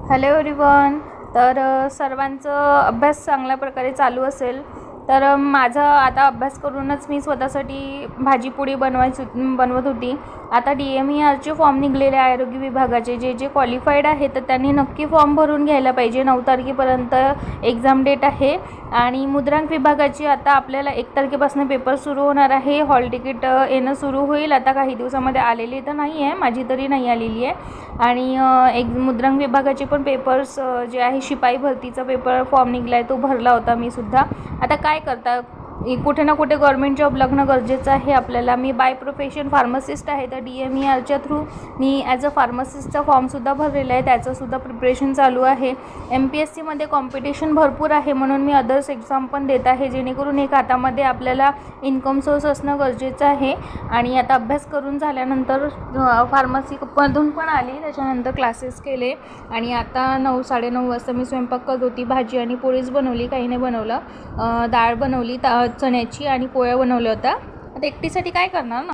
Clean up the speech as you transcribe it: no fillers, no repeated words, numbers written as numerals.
Hello everyone. सर्वांचं अभ्यास चांगल्या प्रकारे चालू असेल. माझा आता अभ्यास करूनच मी स्वतःसाठी भाजीपोळी बनवत होती. आता DMERचे फॉर्म निघलेले आहे आरोग्य विभागाचे. जे क्वालिफाईड आहे तर त्यांनी नक्की फॉर्म भरून घ्यायला पाहिजे. 9 तारखेपर्यंत एक्झाम डेट आहे. आणि मुद्रांक विभागाची आता आपल्याला 1 तारखेपासून पेपर सुरू होणार आहे. हॉल तिकीट येणं सुरू होईल. आता काही दिवसामध्ये आलेली तर नाही आहे, माझी तरी नाही आलेली आहे. आणि एक मुद्रांक विभागाचे पण पेपर्स जे आहे, शिपाई भरतीचा पेपर फॉर्म निघला आहे, तो भरला होता मी सुद्धा. आता काय करता, कुठे ना कुठे गव्हर्मेंट जॉब लागणं गरजेचं आहे आपल्याला. मी बाय प्रोफेशन फार्मसिस्ट आहे, तर DMERच्या थ्रू मी ॲज अ फार्मसिस्टचा फॉर्मसुद्धा भरलेला आहे. त्याचंसुद्धा प्रिपरेशन चालू आहे. MPSCमध्ये कॉम्पिटिशन भरपूर आहे, म्हणून मी अदर्स एक्झाम पण देत आहे, जेणेकरून एक हातामध्ये आपल्याला इन्कम सोर्स असणं गरजेचं आहे. आणि आता अभ्यास करून झाल्यानंतर फार्मसीमधून पण आली, त्याच्यानंतर क्लासेस केले. आणि आता 9-9:30 वाजता मी स्वयंपाक करत होती. भाजी आणि पोळीच बनवली, काही नाही बनवलं. डाळ बनवली चण्याची आणि पोळ्या बनवल्या होत्या. आता एकटीसाठी काय करणार ना.